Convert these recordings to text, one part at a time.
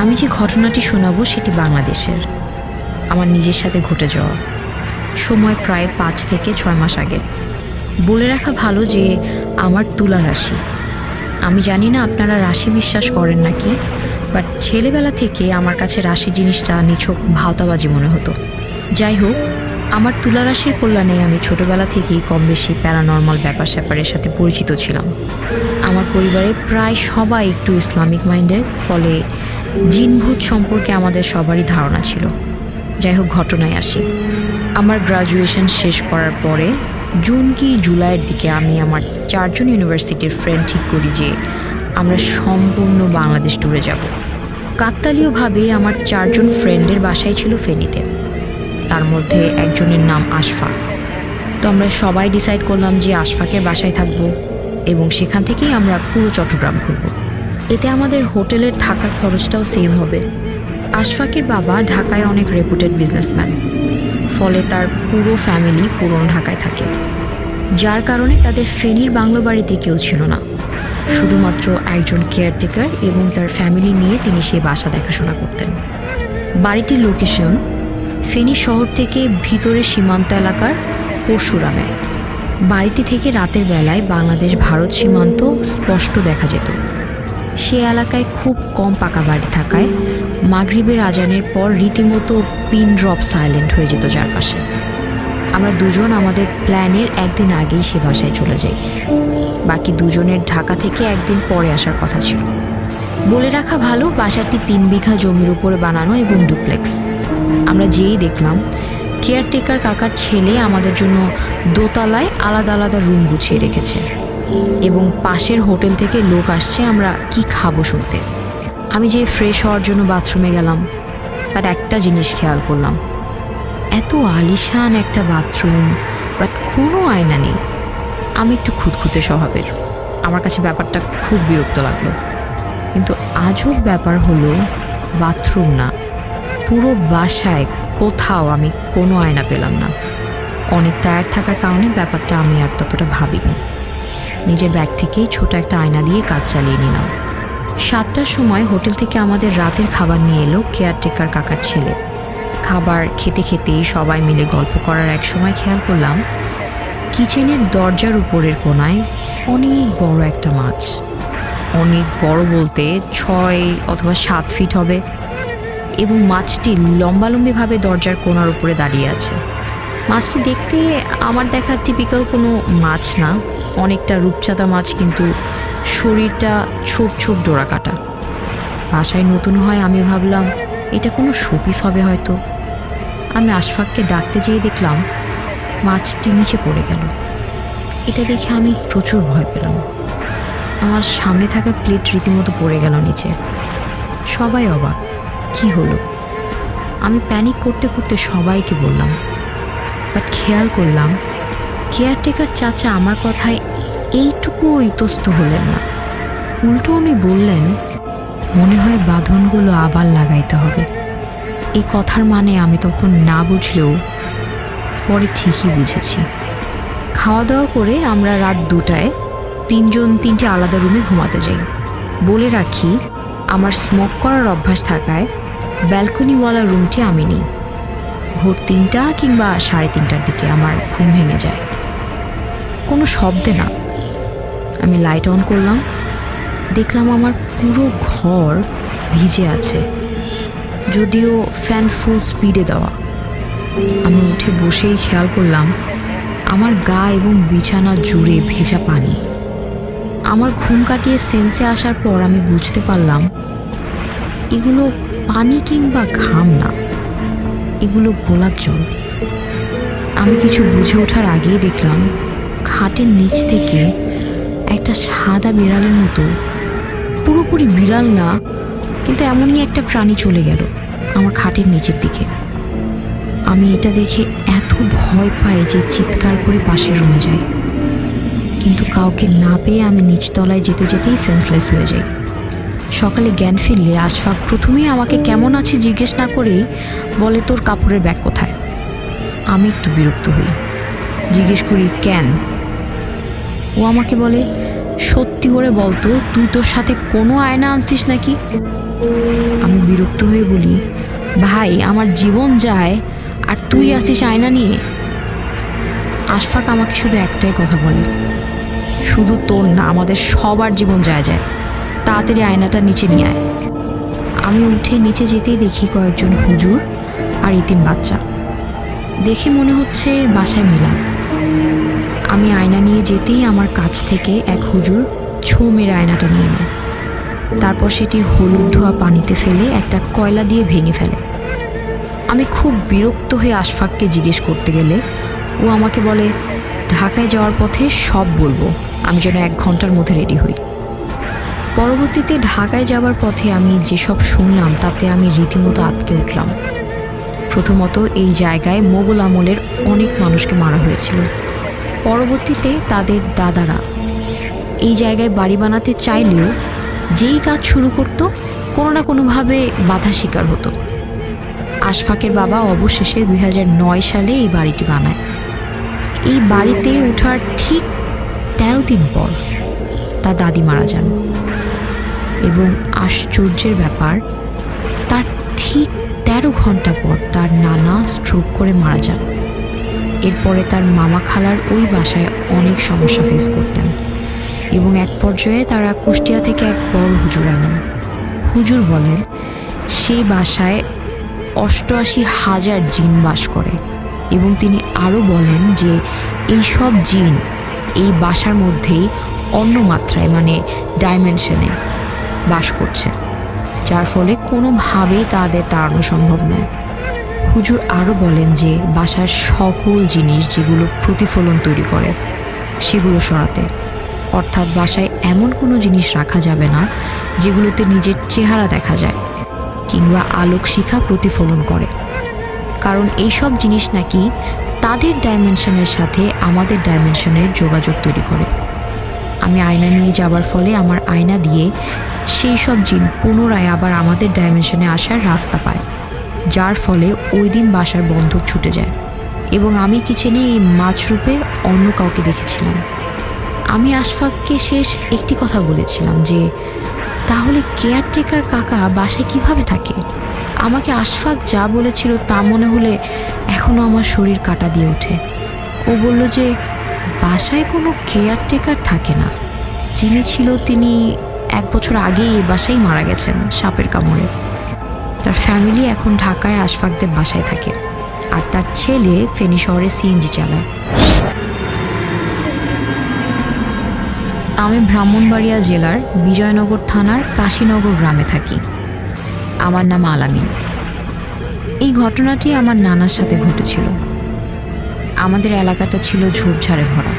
আমি যে ঘটনাটি শোনাবো সেটি বাংলাদেশের, আমার নিজের সাথে ঘটে যাওয়া, সময় প্রায় 5 থেকে 6 মাস আগে। বলে রাখা ভালো যে আমার তুলা রাশি। আমি জানি না আপনারা রাশি বিশ্বাস করেন নাকি, বাট ছেলেবেলা থেকে আমার কাছে রাশি জিনিসটা নিছক ভাওতাবাজি মনে হতো। যাই হোক, আমার তুলা রাশির কল্যাণে আমি ছোটবেলা থেকেই কম বেশি প্যারানর্মাল ব্যাপার স্যাপারের সাথে পরিচিত ছিলাম। আমার পরিবারে প্রায় সবাই একটু ইসলামিক মাইন্ডের, ফলে জিনভূত সম্পর্কে আমাদের সবারই ধারণা ছিল। যাই হোক, ঘটনায় আসি। আমার গ্রাজুয়েশন শেষ করার পরে জুন কি জুলাইয়ের দিকে আমি আমার 4 জন ইউনিভার্সিটির ফ্রেন্ড ঠিক করি যে আমরা সম্পূর্ণ বাংলাদেশ ট্যুরে যাব। কাকতালীয়ভাবে আমার 4 জন ফ্রেন্ডের বাসায় ছিল ফেনীতে, তার মধ্যে একজনের নাম আশফা। তো আমরা সবাই ডিসাইড করলাম যে আশফাকের বাসায় থাকব এবং সেখান থেকেই আমরা পুরো চট্টগ্রাম ঘুরব। এতে আমাদের হোটেলের থাকার খরচটাও সেভ হবে। আশফাকের বাবা ঢাকায় অনেক রেপুটেড বিজনেসম্যান, ফলে তার পুরো ফ্যামিলি পুরনো ঢাকায় থাকে, যার কারণে তাদের ফেনীর বাংলো বাড়িতে কেউ ছিল না। শুধুমাত্র একজন কেয়ারটেকার এবং তার ফ্যামিলি নিয়ে তিনি সেই বাসা দেখাশোনা করতেন। বাড়িটির লোকেশন ফেনী শহর থেকে ভিতরে সীমান্ত এলাকার পরশুরামে। বাড়িটি থেকে রাতের বেলায় বাংলাদেশ ভারত সীমান্ত স্পষ্ট দেখা যেত। সে এলাকায় খুব কম পাকা বাড়ি থাকায় মাগরিবের আজানের পর রীতিমতো পিন ড্রপ সাইলেন্ট হয়ে যেত চারপাশে। আমরা দুজন আমাদের প্ল্যানের একদিন আগেই সে বাসায় চলে যাই। বাকি দুজনের ঢাকা থেকে একদিন পরে আসার কথা ছিল। বলে রাখা ভালো, বাসাটি 3 বিঘা জমির উপরে বানানো এবং ডুপ্লেক্স। আমরা যেই দেখলাম কেয়ারটেকার কাকার ছেলে আমাদের জন্য দোতলায় আলাদা আলাদা রুম গুছিয়ে রেখেছে এবং পাশের হোটেল থেকে লোক আসছে আমরা কি খাবো শুনতে। আমি যে ফ্রেশ হওয়ার জন্য বাথরুমে গেলাম, বাট একটা জিনিস খেয়াল করলাম, এত আলিশান একটা বাথরুম বাট কোনো আয়না নেই। আমি একটু খুঁতখুঁতে স্বভাবের, আমার কাছে ব্যাপারটা খুব বিরক্ত লাগলো। কিন্তু আজব ব্যাপার হলো, বাথরুম না, পুরো বাসায় কোথাও আমি কোনো আয়না পেলাম না। অনেক টায়ার্ড থাকার কারণে ব্যাপারটা আমি আর ততটা ভাবিনি। নিজের ব্যাগ থেকেই ছোট একটা আয়না দিয়ে কাজ চালিয়ে নিলাম। 7টার সময় হোটেল থেকে আমাদের রাতের খাবার নিয়ে এলো কেয়ারটেকার কাকার ছেলে। খাবার খেতে খেতেই সবাই মিলে গল্প করার এক সময় খেয়াল করলাম কিচেনের দরজার উপরের কোণায় অনেক বড় একটা মাছ। অনেক বড় বলতে 6 অথবা 7 ফিট হবে, এবং মাছটি লম্বালম্বিভাবে দরজার কোণার উপরে দাঁড়িয়ে আছে। মাছটি দেখতে আমার দেখা টিপিক্যাল কোনো মাছ না, অনেকটা রূপচাঁদা মাছ, কিন্তু শরীরটা ছোপ ছোপ ডোরা কাটা। বাসায় নতুন হয় আমি ভাবলাম এটা কোনো শোপিস হবে হয়তো। আমি আশফাককে ডাকতে যেয়ে দেখলাম মাছটি নিচে পড়ে গেল। এটা দেখে আমি প্রচুর ভয় পেলাম। আমার সামনে থাকা প্লেট রীতিমতো পড়ে গেল নিচে। সবাই অবাক, কি হলো? আমি প্যানিক করতে করতে সবাইকে বললাম, বাট খেয়াল করলাম কেয়ারটেকার চাচা আমার কথায় এইটুকু ইতস্ত হলেন না। উল্টো উনি বললেন, মনে হয় বাঁধনগুলো আবার লাগাইতে হবে। এই কথার মানে আমি তখন না বুঝলেও পরে ঠিকই বুঝেছি। খাওয়া দাওয়া করে আমরা রাত 2টায় 3 জন 3টে আলাদা রুমে ঘুমাতে যাই। বলে রাখি, আমার স্মোক করার অভ্যাস থাকায় ব্যালকনিওয়ালা রুমটি আমি নিই। ভোর 3টা কিংবা 3:30টার দিকে আমার ঘুম ভেঙে যায়, কোনো শব্দে না। আমি লাইট অন করলাম, দেখলাম আমার পুরো ঘর ভিজে আছে, যদিও ফ্যান ফুল স্পিডে দেওয়া। আমি উঠে বসেই খেয়াল করলাম আমার গা এবং বিছানা জুড়ে ভেজা পানি। আমার ঘুম কাটিয়ে সেন্সে আসার পর আমি বুঝতে পারলাম এগুলো পানি কিংবা ঘাম না, এগুলো গোলাপ জল। আমি কিছু বুঝে ওঠার আগেই দেখলাম খাটের নিচ থেকে একটা সাদা বিড়ালের মতো, পুরোপুরি বিড়াল না কিন্তু এমনই একটা প্রাণী চলে গেল আমার খাটের নিচের দিকে। আমি এটা দেখে এত ভয় পাই যে চিৎকার করে পাশের রুমে যাই, কিন্তু কাউকে না পেয়ে আমি নিচতলায় যেতে যেতেই সেন্সলেস হয়ে যাই। সকালে জ্ঞান ফিরলে আশফাক প্রথমেই আমাকে কেমন আছে জিজ্ঞেস না করেই বলে, তোর কাপড়ের ব্যাগ কোথায়? আমি একটু বিরক্ত হই, জিজ্ঞেস করি কেন? ও আমাকে বলে, সত্যি করে বলতো তুই তোর সাথে কোনো আয়না আনছিস নাকি? আমি বিরক্ত হয়ে বলি, ভাই আমার জীবন যায় আর তুই আসিস আয়না নিয়ে। আশফাক আমাকে শুধু একটাই কথা বলে, শুধু তোর না, আমাদের সবার জীবন যায় যায়, তাড়াতাড়ি আয়নাটা নিচে নিয়ে আয়। আমি উঠে নিচে যেতেই দেখি কয়েকজন হুজুর আর ইতিম বাচ্চা। দেখে মনে হচ্ছে বাসায় মিলাদ। আমি আয়না নিয়ে যেতেই আমার কাছ থেকে এক হুজুর ছো মেরে আয়নাটা নিয়ে নেয়। তারপর সেটি হলুদ ধোয়া পানিতে ফেলে একটা কয়লা দিয়ে ভেঙে ফেলে। আমি খুব বিরক্ত হয়ে আশফাককে জিজ্ঞেস করতে গেলে ও আমাকে বলে, ঢাকায় যাওয়ার পথে সব বলবো, আমি যেন 1 ঘন্টার মধ্যে রেডি হই। পরবর্তীতে ঢাকায় যাওয়ার পথে আমি যেসব শুনলাম তাতে আমি রীতিমতো আটকে উঠলাম। প্রথমত, এই জায়গায় মোগল আমলের অনেক মানুষকে মারা হয়েছিল। পরবর্তীতে তাদের দাদারা এই জায়গায় বাড়ি বানাতে চাইলেও যেই কাজ শুরু করত কোনো না কোনোভাবে বাধা শিকার হতো। আশফাকের বাবা অবশেষে 2009 সালে এই বাড়িটি বানায়। এই বাড়িতে ওঠার ঠিক 13 দিন পর তার দাদি মারা যান এবং আশ্চর্যের ব্যাপার, তার ঠিক 13 ঘন্টা পর তার নানা স্ট্রোক করে মারা যান। এরপরে তার মামা খালার ওই বাসায় অনেক সমস্যা ফেস করতেন এবং এক পর্যায়ে তারা কুষ্টিয়া থেকে এক বড় হুজুর আনেন। হুজুর বলেন সেই বাসায় 88,000 জিন বাস করে এবং তিনি আরও বলেন যে এই সব জিন এই বাসার মধ্যেই অন্য মাত্রায় মানে ডাইমেনশনে বাস করছে, যার ফলে কোনোভাবেই তাদের তাড়ানো সম্ভব নয়। হুজুর আরও বলেন যে বাসার সকল জিনিস যেগুলো প্রতিফলন তৈরি করে সেগুলো সরাতে, অর্থাৎ বাসায় এমন কোনো জিনিস রাখা যাবে না যেগুলোতে নিজের চেহারা দেখা যায় কিংবা আলোক শিখা প্রতিফলন করে, কারণ এইসব জিনিস নাকি তাদের ডাইমেনশনের সাথে আমাদের ডাইমেনশনের যোগাযোগ তৈরি করে। আমি আয়না নিয়ে যাবার ফলে আমার আয়না দিয়ে সেই সব জিন পুনরায় আবার আমাদের ডাইমেনশনে আসার রাস্তা পায়, যার ফলে ওই দিন বাসার বন্ধক ছুটে যায় এবং আমি কিচেনে এই মাছরূপে অন্য কাউকে দেখেছিলাম। আমি আশফাককে শেষ একটি কথা বলেছিলাম যে তাহলে কেয়ারটেকার কাকা বাসায় কিভাবে থাকে। আমাকে আশফাক যা বলেছিল তা মনে হলে এখনও আমার শরীর কাঁটা দিয়ে ওঠে। ও বলল যে বাসায় কোনো কেয়ারটেকার থাকে না, যিনি ছিল তিনি 1 বছর আগেই এই বাসায় মারা গেছেন সাপের কামড়ে। তার ফ্যামিলি এখন ঢাকায় আশফাকদের বাসায় থাকে আর তার ছেলে ফেনী শহরে সিএনজি চালায়। আমি ব্রাহ্মণবাড়িয়া জেলার বিজয়নগর থানার কাশীনগর গ্রামে থাকি। আমার নাম আলামিন। এই ঘটনাটি আমার নানার সাথে ঘটেছিল। আমাদের এলাকাটা ছিল ঝোপঝাড়ে ভরা।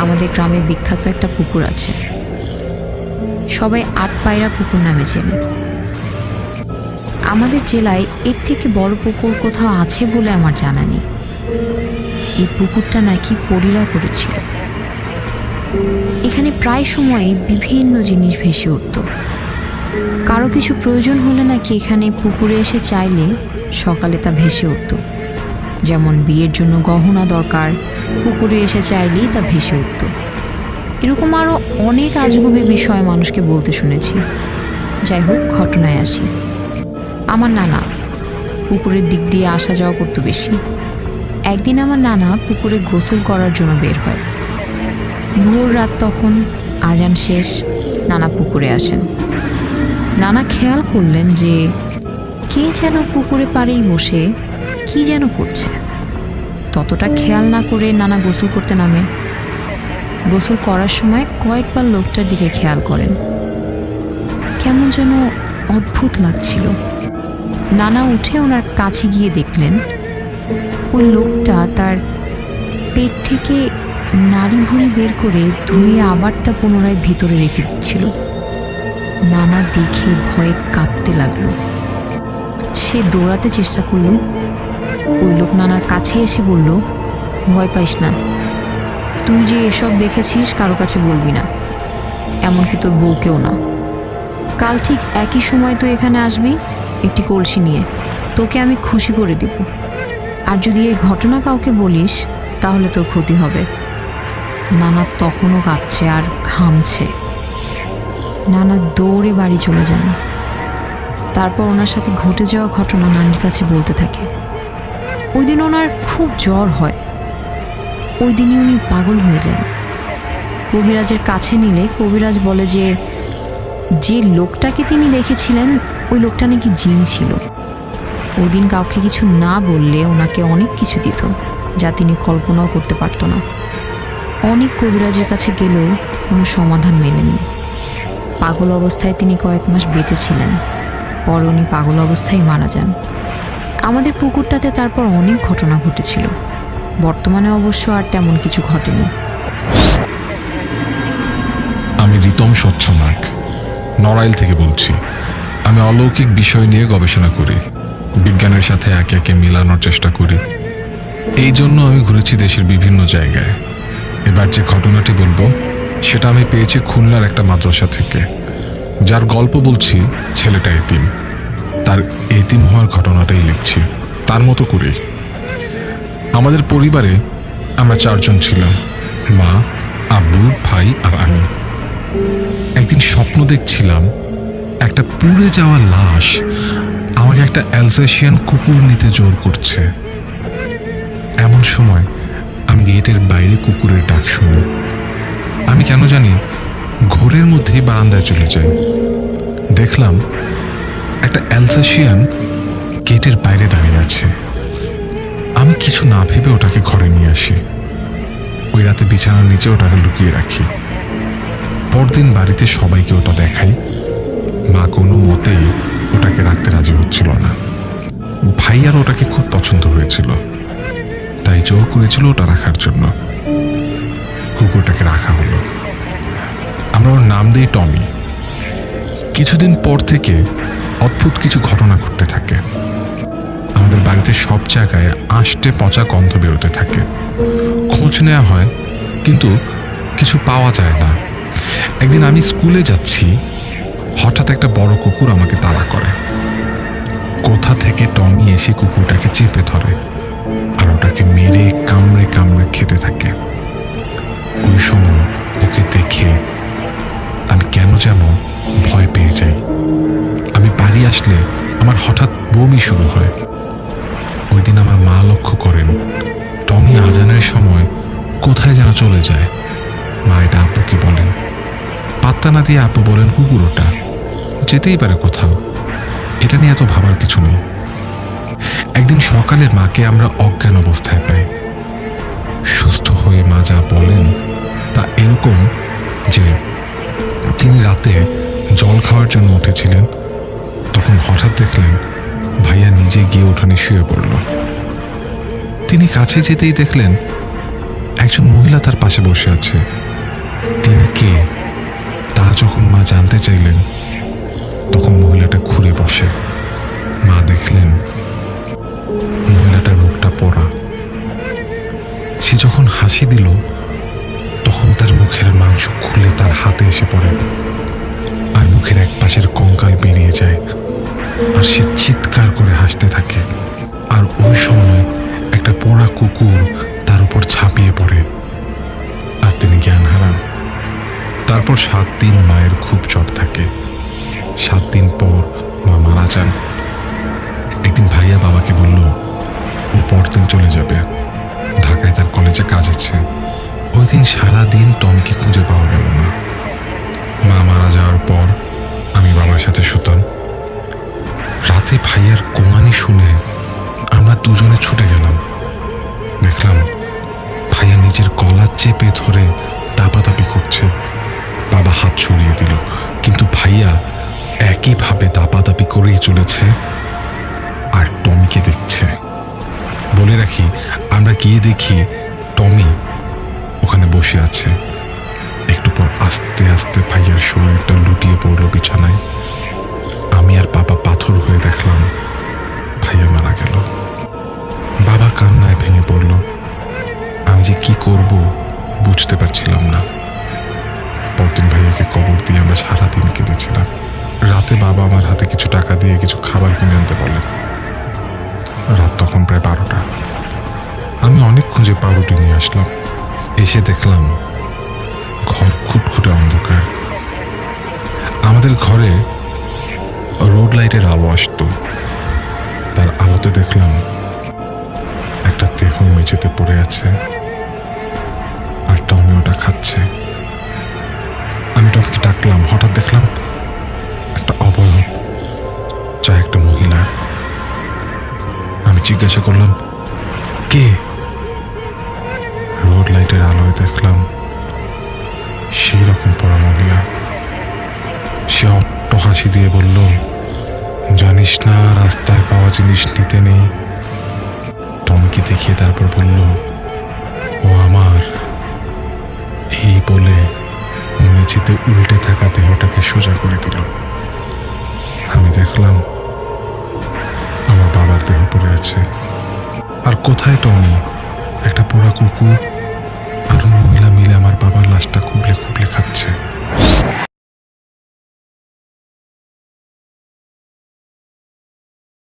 আমাদের গ্রামে বিখ্যাত একটা পুকুর আছে, সবাই 8 পায়রা পুকুর নামে চেনে। আমাদের জেলায় এর থেকে বড় পুকুর কোথাও আছে বলে আমার জানা নেই। এই পুকুরটা নাকি পরীরা করেছিল। এখানে প্রায় সময় বিভিন্ন জিনিস ভেসে উঠত। কারো কিছু প্রয়োজন হলে নাকি এখানে পুকুরে এসে চাইলে সকালে তা ভেসে উঠত। যেমন বিয়ের জন্য গহনা দরকার, পুকুরে এসে চাইলেই তা ভেসে উঠত। এরকম আরও অনেক আজগুবি বিষয় মানুষকে বলতে শুনেছি। যাই হোক, ঘটনায় আসি। আমার নানা পুকুরের দিক দিয়ে আসা যাওয়া করতো বেশি। একদিন আমার নানা পুকুরে গোসল করার জন্য বের হয়। ভোর রাত তখন, আজান শেষ, নানা পুকুরে আসেন। নানা খেয়াল করলেন যে কে যেন পুকুরে পাড়েই বসে কি যেন করছে। ততটা খেয়াল না করে নানা গোসল করতে নামে। গোসল করার সময় কয়েকবার লোকটার দিকে খেয়াল করেন। কেমন যেন অদ্ভুত লাগছিল। নানা উঠে ওনার কাছে গিয়ে দেখলেন ওই লোকটা তার পেট থেকে নাড়ি ভুঁড়ি বের করে ধুয়ে আবার তা পুনরায় ভিতরে রেখে দিচ্ছিল। নানা দেখে ভয়ে কাঁপতে লাগলো। সে দৌড়াতে চেষ্টা করল। ওই লোক নানার কাছে এসে বলল, ভয় পাইস না, তুই যে এসব দেখেছিস কারো কাছে বলবি না, এমনকি তোর বউকেও না। কাল ঠিক একই সময় তুই এখানে আসবি একটি কলসি নিয়ে, তোকে আমি খুশি করে দিব। আর যদি এই ঘটনা কাউকে বলিস তাহলে তোর ক্ষতি হবে। নানা তখনও কাঁপছে আর ঘামছে। নানা দৌড়ে বাড়ি চলে যান। তারপর ওনার সাথে ঘটে যাওয়া ঘটনা নানির কাছে বলতে থাকে। ওই দিন ওনার খুব জ্বর হয়, ওই দিনই উনি পাগল হয়ে যান। কবিরাজের কাছে নিলে কবিরাজ বলে যে যে লোকটাকে তিনি দেখেছিলেন ওই লোকটা নাকি জিন ছিল। ওই দিন কাউকে কিছু না বললে ওনাকে অনেক কিছু দিত যা তিনি কল্পনাও করতে পারত না। অনেক কবিরাজের কাছে গেলেও কোনো সমাধান মেলেনি। পাগল অবস্থায় তিনি কয়েক মাস বেঁচে ছিলেন, পর উনি পাগল অবস্থায় মারা যান। আমাদের পুকুরটাতে তারপর অনেক ঘটনা ঘটেছিল। বর্তমানে অবশ্য আর তেমন কিছু ঘটেনি। আমি রিতম স্বচ্ছনাগ, নড়াইল থেকে বলছি। আমি অলৌকিক বিষয় নিয়ে গবেষণা করি, বিজ্ঞানের সাথে একে একে মেলানোর চেষ্টা করি। এই জন্য আমি ঘুরেছি দেশের বিভিন্ন জায়গায়। এবার যে ঘটনাটি বলবো সেটা আমি পেয়েছি খুলনার একটা মাদ্রাসা থেকে। যার গল্প বলছি ছেলেটা এতিম, তার এতিম হওয়ার ঘটনাটাই লিখছি তার মতো করেই। আমাদের পরিবারে আমরা 4 জন ছিলাম, মা, আব্বু, ভাই আর আমি। একদিন স্বপ্ন দেখছিলাম একটা পুড়ে যাওয়া লাশ আমাকে একটা অ্যালসেশিয়ান কুকুর নিতে জোর করছে। এমন সময় আমি গেটের বাইরে কুকুরের ডাক শুনি। আমি কেন জানি ঘোরের মধ্যেই বারান্দায় চলে যাই। দেখলাম একটা অ্যালসেশিয়ান গেটের বাইরে দাঁড়িয়ে আছে। আমি কিছু না ভেবে ওটাকে ঘরে নিয়ে আসি। ওই রাতে বিছানার নিচে ওটাকে লুকিয়ে রাখি। পরদিন বাড়িতে সবাইকে ওটা দেখাই। মা কোনো মতেই ওটাকে রাখতে রাজি হচ্ছিল না। ভাইয়ার ওটাকে খুব পছন্দ হয়েছিল, তাই জোর করেছিল ওটা রাখার জন্য। কুকুরটাকে রাখা হলো। আমরা ওর নাম দিই টমি। কিছুদিন পর থেকে অদ্ভুত কিছু ঘটনা ঘটতে থাকে। আমাদের বাড়িতে সব জায়গায় আষ্টে পচা গন্ধ বেরোতে থাকে। খোঁজ নেওয়া হয় কিন্তু কিছু পাওয়া যায় না। একদিন আমি স্কুলে যাচ্ছি, হঠাৎ একটা বড় কুকুর আমাকে তাড়া করে। কোথা থেকে টমি এসে কুকুরটাকে চেপে ধরে আর ওটাকে মেরে কামড়ে কামড়ে খেতে থাকে। ওই সময় ওকে দেখে আমি কেন যেন ভয় পেয়ে যাই। আমি বাড়ি আসলে আমার হঠাৎ বমি শুরু হয়। ওই দিন আমার মা লক্ষ্য করেন টমি আজানের সময় কোথায় যেন চলে যায়। মা এটা আব্বুকে বলেন। পাত্তা না দিয়ে আব্বু বলেন কুকুর ওটা যেতেই পারে কোথাও, এটা নিয়ে এত ভাবার কিছু নেই। একদিন সকালে মাকে আমরা অজ্ঞান অবস্থায় পাই। সুস্থ হয়ে মা যা বলেন তা এরকম যে তিনি রাতে জল খাওয়ার জন্য উঠেছিলেন, তখন হঠাৎ দেখলেন ভাইয়া নিজে গিয়ে উঠানে শুয়ে পড়ল। তিনি কাছে যেতেই দেখলেন একজন মহিলা তার পাশে বসে আছে। তিনি কে তা যখন মা জানতে চাইলেন তখন মহিলাটা ঘুরে বসে। মা দেখলেন মহিলাটার মুখটা পোড়া। সে যখন হাসি দিল তখন তার মুখের মাংস খুলে তার হাতে এসে পড়ে আর মুখের এক পাশের কঙ্কাল বেরিয়ে যায় আর সে চিৎকার করে হাসতে থাকে। আর ওই সময় একটা পোড়া কুকুর তার উপর ঝাঁপিয়ে পড়ে আর তিনি জ্ঞান হারান। তারপর 7 দিন মায়ের খুব জ্বর থাকে। 7 দিন পর মা মারা যান। একদিন ভাইয়া বাবাকে বলল ও পরদিন চলে যাবে, ঢাকায় তার কলেজে কাজ আছে। ওই দিন সারাদিন টমিকে খুঁজে পাওয়া গেল না। মা মারা যাওয়ার পর আমি বাবার সাথে শুতাম। রাতে ভাইয়ার কোমানি শুনে আমরা দুজনে ছুটে গেলাম। দেখলাম ভাইয়া নিজের গলা চেপে ধরে দাপাদাপি করছে। বাবা হাত সরিয়ে দিল, কিন্তু ভাইয়া একইভাবে দাপাদাপি করেই চলেছে আর টমিকে দেখছে। বলে রাখি, আমরা গিয়ে দেখি টমি ওখানে বসে আছে। একটু পর আস্তে আস্তে ভাইয়ার শরীরটা লুটিয়ে পড়লো বিছানায়। আমি আর বাবা পাথর হয়ে দেখলাম ভাইয়া মারা গেল। বাবা কান্নায় ভেঙে পড়ল। আমি যে কি করব বুঝতে পারছিলাম না। পরদিন ভাইয়াকে কবর দিয়ে আমরা সারাদিন কেঁদেছিলাম। রাতে বাবা আমার হাতে কিছু টাকা দিয়ে কিছু খাবার কিনে আনতে বলেন। রাত তখন প্রায় 12টা। আমি অনেক খুঁজে পাউরুটি নিয়ে আসলাম। এসে দেখলাম ঘর খুটখুটে অন্ধকার। আমাদের ঘরে রোড লাইটের আলো আসতো। তার আলোতে দেখলাম একটা দেহ মেঝেতে পড়ে আছে, আর টমি ওটা খাচ্ছে। আমি টমকে ডাকলাম, হঠাৎ দেখলাম একটা অবয়ব, যা একটা মহিলা। আমি জিজ্ঞাসা করলাম, কে? রোড লাইটের আলোয় দেখলাম সেই রকম পড়া মহিলা। সে অট্ট হাসি দিয়ে বলল, জানিস না রাস্তায় পাওয়া জিনিস নিতে নেই। টমিকে দেখিয়ে তারপর বলল, ও আমার। এই বলে ও মেঝেতে উল্টে থাকা দেহটাকে সোজা করে দিল। আমি দেখলাম আমার বাবার দেহ পড়ে আছে। আর কোথায় টমি? একটা পোড়া কুকুর